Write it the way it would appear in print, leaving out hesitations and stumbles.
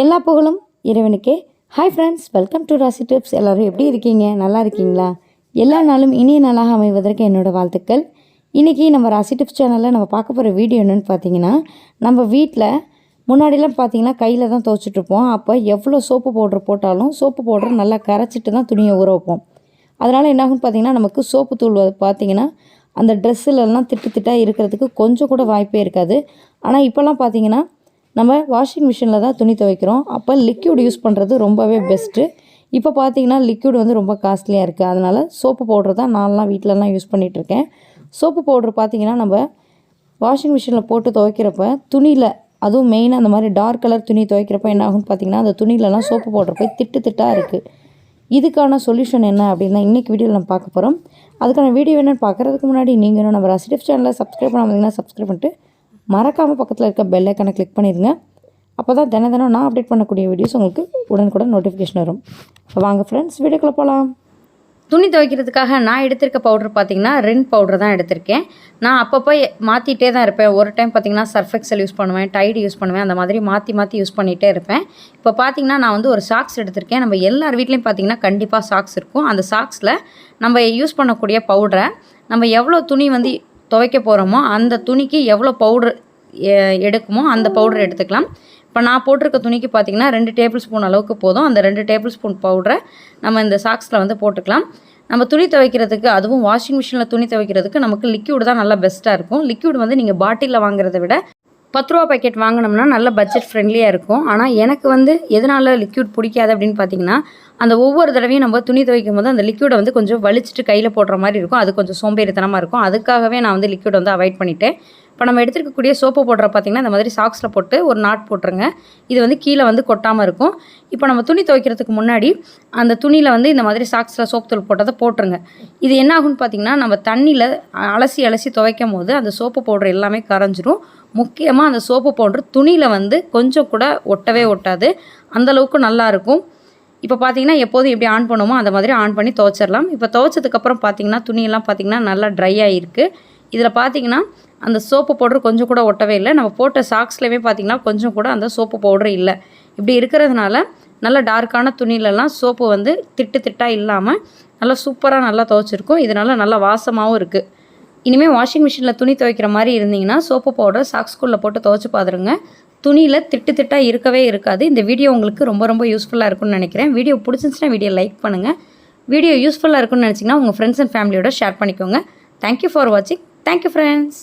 எல்லா புகழும் இறைவனுக்கே. ஹாய் ஃப்ரெண்ட்ஸ், வெல்கம் டு ராசி டிப்ஸ். எல்லோரும் எப்படி இருக்கீங்க? நல்லா இருக்கீங்களா? எல்லா நாளும் இனிய நாளாக அமைவதற்கு என்னோடய வாழ்த்துக்கள். இன்றைக்கி நம்ம ராசி டிப்ஸ் சேனலில் நம்ம பார்க்க போகிற வீடியோ என்னென்னு பார்த்தீங்கன்னா, நம்ம வீட்டில் முன்னாடிலாம் பார்த்தீங்கன்னா கையில் தான் துவைச்சிட்ருப்போம். அப்போ எவ்வளோ சோப்பு பவுட்ரு போட்டாலும் சோப்பு பவுட்ரு நல்லா கரைச்சிட்டு தான் துணியை ஊற வைப்போம். அதனால் என்னாகும் பார்த்தீங்கன்னா, நமக்கு சோப்பு தூள் பார்த்திங்கன்னா அந்த ட்ரெஸ்ஸுலலாம் திட்டு திட்டாக இருக்கிறதுக்கு கொஞ்சம் கூட வாய்ப்பே இருக்காது. ஆனால் இப்போல்லாம் பார்த்தீங்கன்னா நம்ம வாஷிங் மிஷினில் தான் துணி துவைக்கிறோம். அப்போ லிக்யூட் யூஸ் பண்ணுறது ரொம்பவே பெஸ்ட்டு. இப்போ பார்த்தீங்கன்னா லிக்யூட் வந்து ரொம்ப காஸ்ட்லியாக இருக்குது. அதனால் சோப்பு பவுட்ரு தான் நான்லாம் வீட்டிலலாம் யூஸ் பண்ணிகிட்ருக்கேன். சோப்பு பவுட்ரு பார்த்திங்கன்னா நம்ம வாஷிங் மிஷினில் போட்டு துவைக்கிறப்ப துணியில், அதுவும் மெயினாக அந்த மாதிரி டார்க் கலர் துணி துவைக்கிறப்ப என்ன ஆகும்னு பார்த்திங்கன்னா அந்த துணியிலலாம் சோப்பு பவுட்ரு போய் திட்டு திட்டாக இருக்குது. இதுக்கான சொல்யூஷன் என்ன அப்படின்னு தான் இன்றைக்கி வீடியோவில் நம்ம பார்க்க போகிறோம். அதுக்கான வீடியோ என்னென்னு பார்க்குறதுக்கு முன்னாடி நீங்கள் நம்ம ராசி டிப்ஸ் சேனலை சப்ஸ்கிரைப் பண்ணாமல் சப்ஸ்கிரைப் பண்ணிட்டு மறக்காமல் பக்கத்தில் இருக்க பெல் ஐக்கானை கிளிக் பண்ணிடுங்க. அப்போ தான் தினம் நான் அப்டேட் பண்ணக்கூடிய வீடியோஸ் உங்களுக்கு உடனுக்குடன் நோட்டிஃபிகேஷன் வரும். வாங்க ஃப்ரெண்ட்ஸ், வீடியோக்குள்ளே போகலாம். துணி துவைக்கிறதுக்காக நான் எடுத்திருக்க பவுட்ரு பார்த்திங்கன்னா ரின் பவுட்ரு தான் எடுத்திருக்கேன். நான் அப்பப்போ மாற்றிட்டே தான் இருப்பேன். ஒரு டைம் பார்த்திங்கன்னா சர்ஃப் எக்ஸல் யூஸ் பண்ணுவேன், டைடு யூஸ் பண்ணுவேன், அந்த மாதிரி மாற்றி யூஸ் பண்ணிகிட்டே இருப்பேன். இப்போ பார்த்திங்கன்னா நான் வந்து ஒரு சாக்ஸ் எடுத்திருக்கேன். நம்ம எல்லார் வீட்லேயும் பார்த்திங்கன்னா கண்டிப்பாக சாக்ஸ் இருக்கும். அந்த சாக்ஸில் நம்ம யூஸ் பண்ணக்கூடிய பவுடரை நம்ம எவ்வளோ துணி வந்து துவைக்க போகிறோமோ அந்த துணிக்கு எவ்வளோ பவுட்ரு எடுக்குமோ அந்த பவுடர் எடுத்துக்கலாம். இப்போ நான் போட்டிருக்க துணிக்கு பார்த்திங்கன்னா 2 டேபிள் ஸ்பூன் அளவுக்கு போதும். அந்த 2 டேபிள் ஸ்பூன் பவுடரை நம்ம இந்த சாக்ஸில் வந்து போட்டுக்கலாம். நம்ம துணி துவைக்கிறதுக்கு, அதுவும் வாஷிங் மிஷினில் துணி துவைக்கிறதுக்கு நமக்கு லிக்யூட் தான் நல்லா பெஸ்ட்டாக இருக்கும். லிக்யூட் வந்து நீங்கள் பாட்டிலில் வாங்குறத விட 10 ரூபா பேக்கெட் வாங்கினோம்னா நல்ல பட்ஜெட் ஃப்ரெண்ட்லியாக இருக்கும். ஆனால் எனக்கு வந்து எதனால் லிக்யூட் பிடிக்காது அப்படின்னு பார்த்தீங்கன்னா, அந்த ஒவ்வொரு தடவையும் நம்ம துணி துவைக்கும் போது அந்த லிக்யூடை வந்து கொஞ்சம் வலிச்சிட்டு கையில் போடுற மாதிரி இருக்கும். அது கொஞ்சம் சோம்பேறித்தனமாக இருக்கும். அதுக்காகவே நான் வந்து லிக்யூட் வந்து அவாய்ட் பண்ணிவிட்டேன். இப்போ நம்ம எடுத்துருக்கக்கூடிய சோப்பு பவுடரை பார்த்திங்கன்னா இந்த மாதிரி சாக்ஸில் போட்டு ஒரு நாட் போட்டுருங்க. இது வந்து கீழே வந்து கொட்டாமல் இருக்கும். இப்போ நம்ம துணி துவைக்கிறதுக்கு முன்னாடி அந்த துணியில் வந்து இந்த மாதிரி சாக்ஸில் சோப்பு தூள் போட்டதை போட்டுருங்க. இது என்ன ஆகும்னு பார்த்திங்கன்னா, நம்ம தண்ணியில் அலசி துவைக்கும் போது அந்த சோப்பு பவுடர் எல்லாமே கரைஞ்சிரும். முக்கியமாக அந்த சோப்பு பவுட்ரு துணியில் வந்து கொஞ்சம் கூட ஒட்டவே ஒட்டாது. அந்தளவுக்கு நல்லாயிருக்கும். இப்போ பார்த்திங்கன்னா எப்போதும் எப்படி ஆன் பண்ணுவோமோ அந்த மாதிரி ஆன் பண்ணி துவைச்சிடலாம். இப்போ துவைச்சதுக்கப்புறம் பார்த்திங்கன்னா துணியெல்லாம் பார்த்திங்கன்னா நல்லா ட்ரை ஆகிருக்கு. இதில் பார்த்திங்கன்னா அந்த சோப்பு பவுட்ரு கொஞ்சம் கூட ஒட்டவே இல்லை. நம்ம போட்ட சாக்ஸ்லேயுமே பார்த்திங்கன்னா கொஞ்சம் கூட அந்த சோப்பு பவுட்ரு இல்லை. இப்படி இருக்கிறதுனால நல்ல டார்க்கான துணியிலலாம் சோப்பு வந்து திட்டு திட்டாக இல்லாமல் நல்லா சூப்பராக நல்லா துவைச்சிருக்கும். இதனால் நல்லா வாசமாகவும் இருக்குது. இனிமேல் வாஷிங் மிஷினில் துணி துவைக்கிற மாதிரி இருந்தீங்கன்னா சோப்பு பவுடர் சாக்ஸ்குள்ளே போட்டு துவைச்சி பார்த்துருங்க. துணியில் திட்டு திட்டாக இருக்கவே இருக்காது. இந்த வீடியோ உங்களுக்கு ரொம்ப யூஸ்ஃபுல்லாக இருக்கும்னு நினைக்கிறேன். வீடியோ பிடிச்சிருந்துச்சுன்னா வீடியோ லைக் பண்ணுங்கள். வீடியோ யூஸ்ஃபுல்லாக இருக்குன்னு நினச்சிங்கன்னா உங்கள் ஃப்ரெண்ட்ஸ் அண்ட் ஃபேமிலியோட ஷேர் பண்ணிக்கோங்க. தேங்க்யூ ஃபார் வாட்சிங். Thank you friends.